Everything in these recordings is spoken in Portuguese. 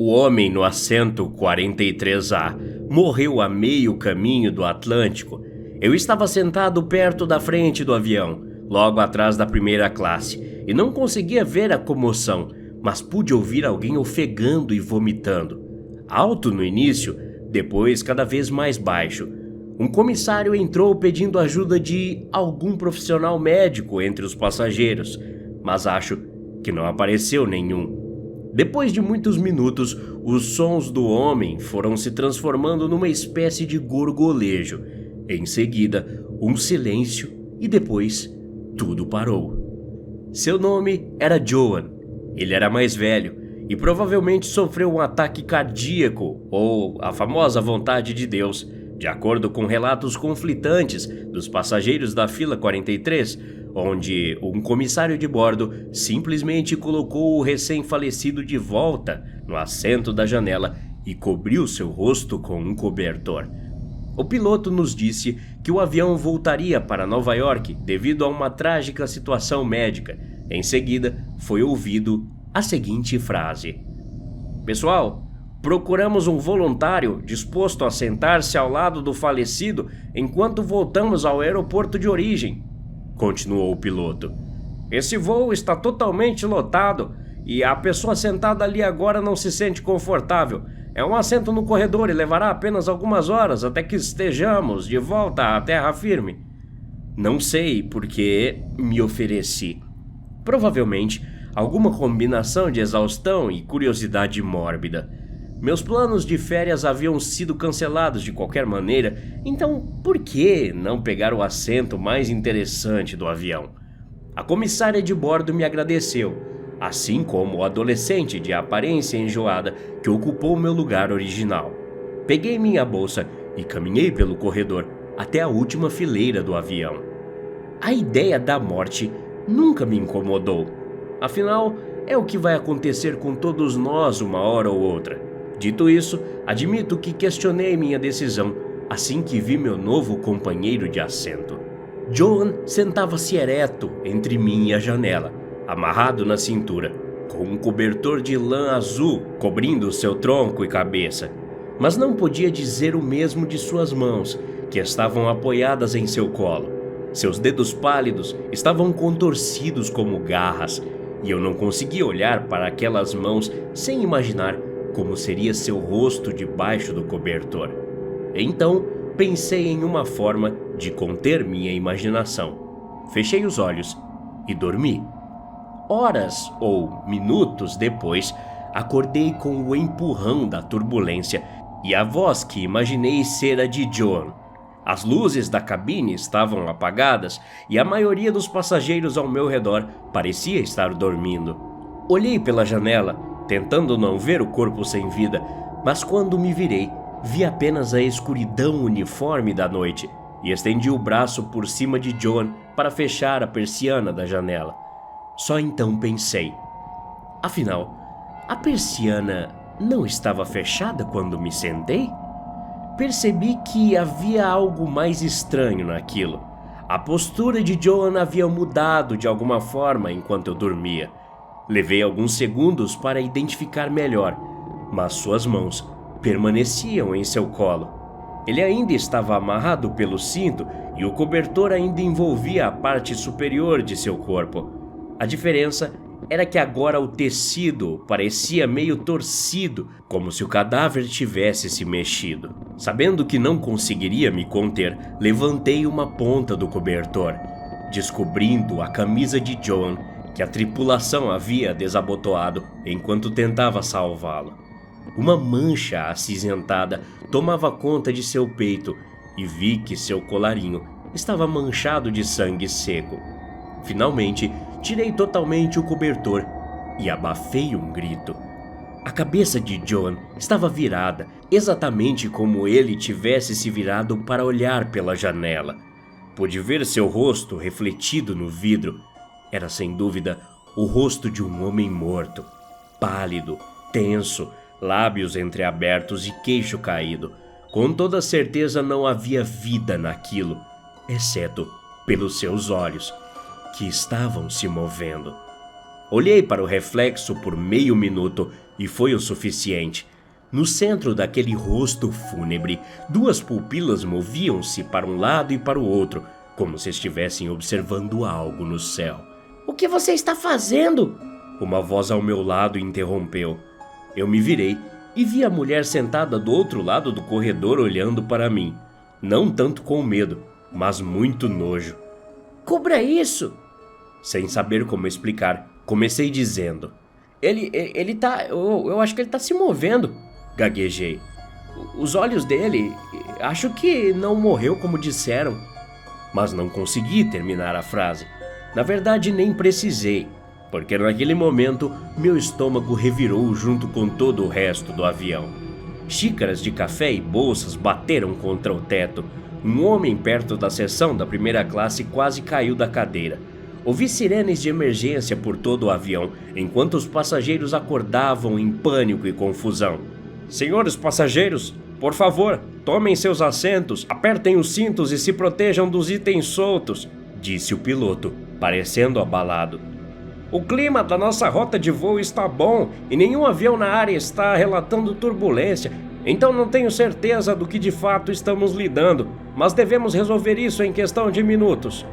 O homem no assento 43A morreu a meio caminho do Atlântico. Eu estava sentado perto da frente do avião, logo atrás da primeira classe, e não conseguia ver a comoção, mas pude ouvir alguém ofegando e vomitando. Alto no início, depois cada vez mais baixo. Um comissário entrou pedindo ajuda de algum profissional médico entre os passageiros, mas acho que não apareceu nenhum. Depois de muitos minutos, os sons do homem foram se transformando numa espécie de gorgolejo. Em seguida, um silêncio e depois, tudo parou. Seu nome era Joan. Ele era mais velho e provavelmente sofreu um ataque cardíaco ou a famosa vontade de Deus, de acordo com relatos conflitantes dos passageiros da fila 43, onde um comissário de bordo simplesmente colocou o recém-falecido de volta no assento da janela e cobriu seu rosto com um cobertor. O piloto nos disse que o avião voltaria para Nova York devido a uma trágica situação médica. Em seguida, foi ouvido a seguinte frase: "Pessoal, procuramos um voluntário disposto a sentar-se ao lado do falecido enquanto voltamos ao aeroporto de origem", continuou o piloto. "Esse voo está totalmente lotado e a pessoa sentada ali agora não se sente confortável. É um assento no corredor e levará apenas algumas horas até que estejamos de volta à terra firme." Não sei porque me ofereci. Provavelmente alguma combinação de exaustão e curiosidade mórbida. Meus planos de férias haviam sido cancelados de qualquer maneira, então por que não pegar o assento mais interessante do avião? A comissária de bordo me agradeceu, assim como o adolescente de aparência enjoada que ocupou meu lugar original. Peguei minha bolsa e caminhei pelo corredor até a última fileira do avião. A ideia da morte nunca me incomodou. Afinal, é o que vai acontecer com todos nós uma hora ou outra. Dito isso, admito que questionei minha decisão assim que vi meu novo companheiro de assento. Joan sentava-se ereto entre mim e a janela, amarrado na cintura, com um cobertor de lã azul cobrindo seu tronco e cabeça. Mas não podia dizer o mesmo de suas mãos, que estavam apoiadas em seu colo. Seus dedos pálidos estavam contorcidos como garras, e eu não conseguia olhar para aquelas mãos sem imaginar como seria seu rosto debaixo do cobertor. Então, pensei em uma forma de conter minha imaginação. Fechei os olhos e dormi. Horas ou minutos depois, acordei com o empurrão da turbulência e a voz que imaginei ser a de Joan. As luzes da cabine estavam apagadas e a maioria dos passageiros ao meu redor parecia estar dormindo. Olhei pela janela, tentando não ver o corpo sem vida, mas quando me virei, vi apenas a escuridão uniforme da noite e estendi o braço por cima de Joan para fechar a persiana da janela. Só então pensei: afinal, a persiana não estava fechada quando me sentei? Percebi que havia algo mais estranho naquilo. A postura de Joan havia mudado de alguma forma enquanto eu dormia. Levei alguns segundos para identificar melhor, mas suas mãos permaneciam em seu colo. Ele ainda estava amarrado pelo cinto e o cobertor ainda envolvia a parte superior de seu corpo. A diferença era que agora o tecido parecia meio torcido, como se o cadáver tivesse se mexido. Sabendo que não conseguiria me conter, levantei uma ponta do cobertor, descobrindo a camisa de Joan, que a tripulação havia desabotoado enquanto tentava salvá-lo. Uma mancha acinzentada tomava conta de seu peito e vi que seu colarinho estava manchado de sangue seco. Finalmente, tirei totalmente o cobertor e abafei um grito. A cabeça de Joan estava virada, exatamente como ele tivesse se virado para olhar pela janela. Pude ver seu rosto refletido no vidro. Era sem dúvida o rosto de um homem morto, pálido, tenso, lábios entreabertos e queixo caído. Com toda certeza não havia vida naquilo, exceto pelos seus olhos, que estavam se movendo. Olhei para o reflexo por meio minuto e foi o suficiente. No centro daquele rosto fúnebre, duas pupilas moviam-se para um lado e para o outro, como se estivessem observando algo no céu. O que você está fazendo? Uma voz ao meu lado interrompeu. Eu me virei e vi a mulher sentada do outro lado do corredor olhando para mim. Não tanto com medo, mas muito nojo. Cubra isso! Sem saber como explicar, comecei dizendo. Ele tá... Eu acho que ele tá se movendo. Gaguejei. Os olhos dele... Acho que não morreu como disseram. Mas não consegui terminar a frase. Na verdade, nem precisei, porque naquele momento meu estômago revirou junto com todo o resto do avião. Xícaras de café e bolsas bateram contra o teto. Um homem perto da seção da primeira classe quase caiu da cadeira. Ouvi sirenes de emergência por todo o avião, enquanto os passageiros acordavam em pânico e confusão. Senhores passageiros, por favor, tomem seus assentos, apertem os cintos e se protejam dos itens soltos, disse o piloto, parecendo abalado. O clima da nossa rota de voo está bom e nenhum avião na área está relatando turbulência, então não tenho certeza do que de fato estamos lidando, mas devemos resolver isso em questão de minutos.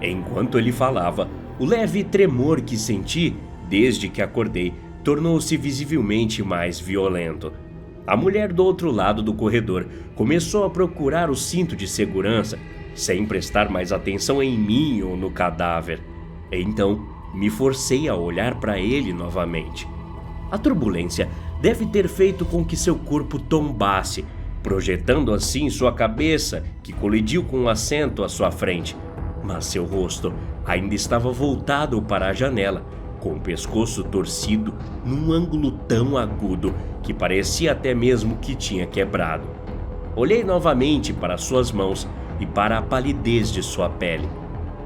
Enquanto ele falava, o leve tremor que senti desde que acordei tornou-se visivelmente mais violento. A mulher do outro lado do corredor começou a procurar o cinto de segurança, sem prestar mais atenção em mim ou no cadáver. Então, me forcei a olhar para ele novamente. A turbulência deve ter feito com que seu corpo tombasse, projetando assim sua cabeça, que colidiu com um assento à sua frente. Mas seu rosto ainda estava voltado para a janela, com o pescoço torcido num ângulo tão agudo que parecia até mesmo que tinha quebrado. Olhei novamente para suas mãos e para a palidez de sua pele.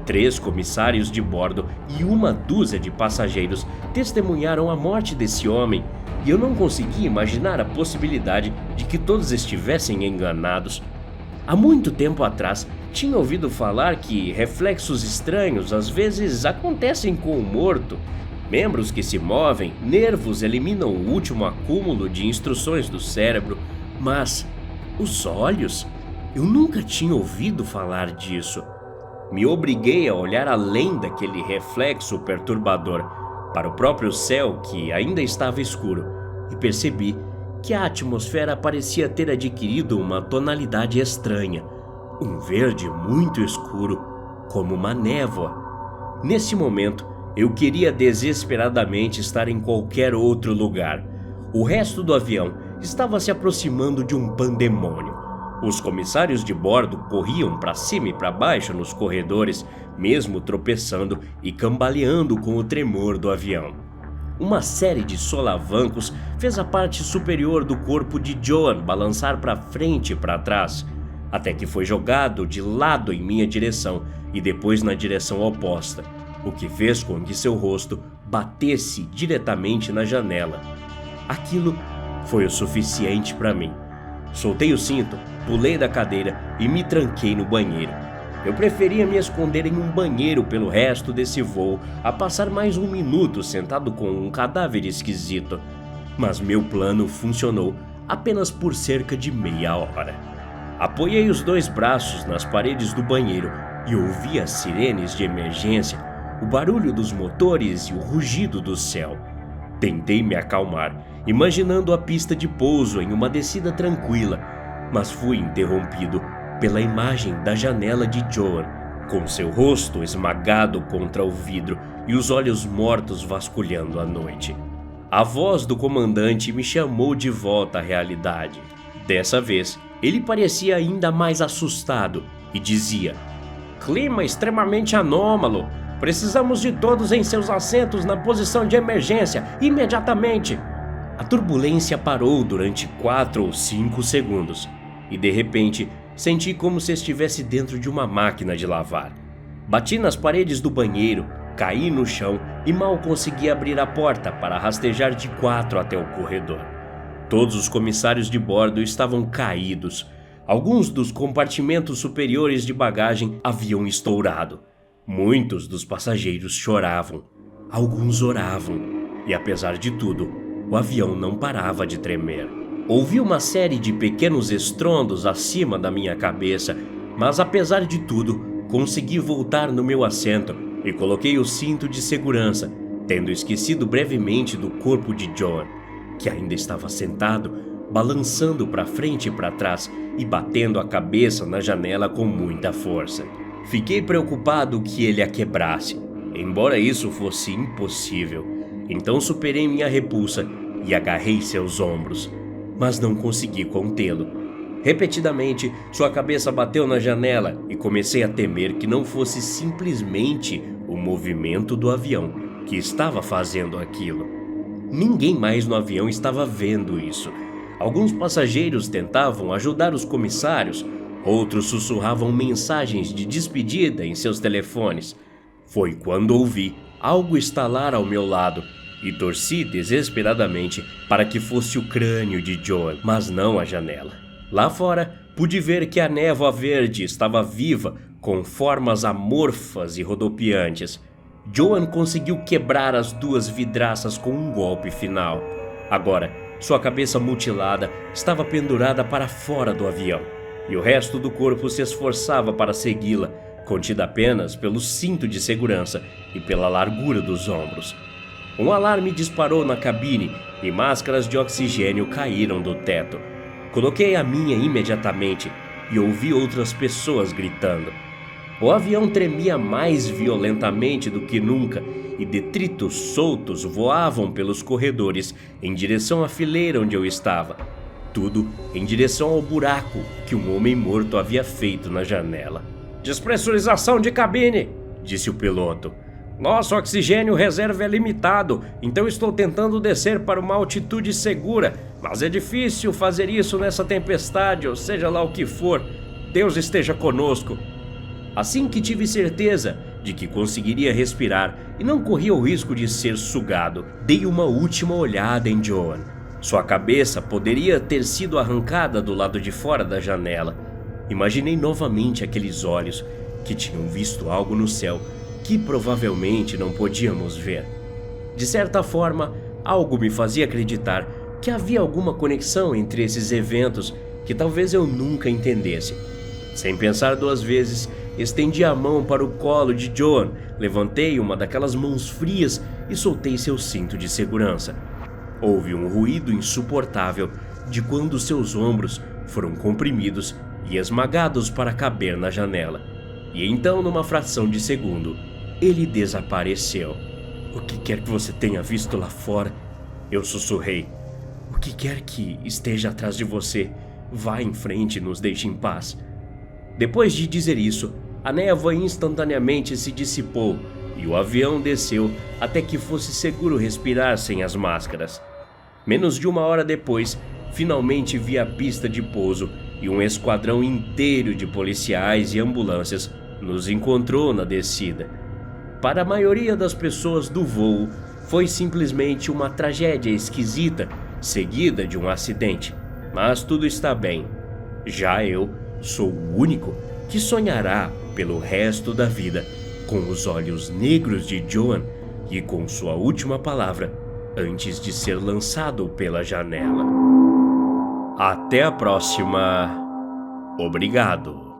3 comissários de bordo e uma dúzia de passageiros testemunharam a morte desse homem, e eu não conseguia imaginar a possibilidade de que todos estivessem enganados. Há muito tempo atrás, tinha ouvido falar que reflexos estranhos às vezes acontecem com o morto. Membros que se movem, nervos eliminam o último acúmulo de instruções do cérebro, mas os olhos? Eu nunca tinha ouvido falar disso. Me obriguei a olhar além daquele reflexo perturbador, para o próprio céu que ainda estava escuro, e percebi que a atmosfera parecia ter adquirido uma tonalidade estranha, um verde muito escuro, como uma névoa. Nesse momento, eu queria desesperadamente estar em qualquer outro lugar. O resto do avião estava se aproximando de um pandemônio. Os comissários de bordo corriam para cima e para baixo nos corredores, mesmo tropeçando e cambaleando com o tremor do avião. Uma série de solavancos fez a parte superior do corpo de Joan balançar para frente e para trás, até que foi jogado de lado em minha direção e depois na direção oposta, o que fez com que seu rosto batesse diretamente na janela. Aquilo foi o suficiente para mim. Soltei o cinto, pulei da cadeira e me tranquei no banheiro. Eu preferia me esconder em um banheiro pelo resto desse voo a passar mais um minuto sentado com um cadáver esquisito. Mas meu plano funcionou apenas por cerca de meia hora. Apoiei os 2 braços nas paredes do banheiro e ouvi as sirenes de emergência, o barulho dos motores e o rugido do céu. Tentei me acalmar, imaginando a pista de pouso em uma descida tranquila, mas fui interrompido pela imagem da janela de Joan, com seu rosto esmagado contra o vidro e os olhos mortos vasculhando a noite. A voz do comandante me chamou de volta à realidade. Dessa vez, ele parecia ainda mais assustado e dizia: "Clima extremamente anômalo. Precisamos de todos em seus assentos na posição de emergência, imediatamente." A turbulência parou durante 4 ou 5 segundos e, de repente, senti como se estivesse dentro de uma máquina de lavar. Bati nas paredes do banheiro, caí no chão e mal consegui abrir a porta para rastejar de 4 até o corredor. Todos os comissários de bordo estavam caídos. Alguns dos compartimentos superiores de bagagem haviam estourado. Muitos dos passageiros choravam. Alguns oravam. E apesar de tudo, o avião não parava de tremer. Ouvi uma série de pequenos estrondos acima da minha cabeça, mas apesar de tudo, consegui voltar no meu assento e coloquei o cinto de segurança, tendo esquecido brevemente do corpo de Joan, que ainda estava sentado, balançando para frente e para trás e batendo a cabeça na janela com muita força. Fiquei preocupado que ele a quebrasse, embora isso fosse impossível. Então superei minha repulsa e agarrei seus ombros, mas não consegui contê-lo. Repetidamente, sua cabeça bateu na janela e comecei a temer que não fosse simplesmente o movimento do avião que estava fazendo aquilo. Ninguém mais no avião estava vendo isso. Alguns passageiros tentavam ajudar os comissários, outros sussurravam mensagens de despedida em seus telefones. Foi quando ouvi algo estalar ao meu lado e torci desesperadamente para que fosse o crânio de Joan, mas não a janela. Lá fora, pude ver que a névoa verde estava viva, com formas amorfas e rodopiantes. Joan conseguiu quebrar as duas vidraças com um golpe final. Agora, sua cabeça mutilada estava pendurada para fora do avião, e o resto do corpo se esforçava para segui-la, contida apenas pelo cinto de segurança e pela largura dos ombros. Um alarme disparou na cabine e máscaras de oxigênio caíram do teto. Coloquei a minha imediatamente e ouvi outras pessoas gritando. O avião tremia mais violentamente do que nunca e detritos soltos voavam pelos corredores em direção à fileira onde eu estava. Tudo em direção ao buraco que um homem morto havia feito na janela. Despressurização de cabine, disse o piloto. Nosso oxigênio reserva é limitado, então estou tentando descer para uma altitude segura, mas é difícil fazer isso nessa tempestade, ou seja lá o que for. Deus esteja conosco. Assim que tive certeza de que conseguiria respirar e não corria o risco de ser sugado, dei uma última olhada em Joan. Sua cabeça poderia ter sido arrancada do lado de fora da janela. Imaginei novamente aqueles olhos que tinham visto algo no céu que provavelmente não podíamos ver. De certa forma, algo me fazia acreditar que havia alguma conexão entre esses eventos que talvez eu nunca entendesse. Sem pensar duas vezes, estendi a mão para o colo de Joan, levantei uma daquelas mãos frias e soltei seu cinto de segurança. Houve um ruído insuportável de quando seus ombros foram comprimidos e esmagados para caber na janela. E então, numa fração de segundo, ele desapareceu. O que quer que você tenha visto lá fora, eu sussurrei. O que quer que esteja atrás de você, vá em frente e nos deixe em paz. Depois de dizer isso, a névoa instantaneamente se dissipou e o avião desceu até que fosse seguro respirar sem as máscaras. Menos de uma hora depois, finalmente vi a pista de pouso e um esquadrão inteiro de policiais e ambulâncias nos encontrou na descida. Para a maioria das pessoas do voo, foi simplesmente uma tragédia esquisita, seguida de um acidente. Mas tudo está bem. Já eu sou o único que sonhará pelo resto da vida com os olhos negros de Joan e com sua última palavra antes de ser lançado pela janela. Até a próxima. Obrigado.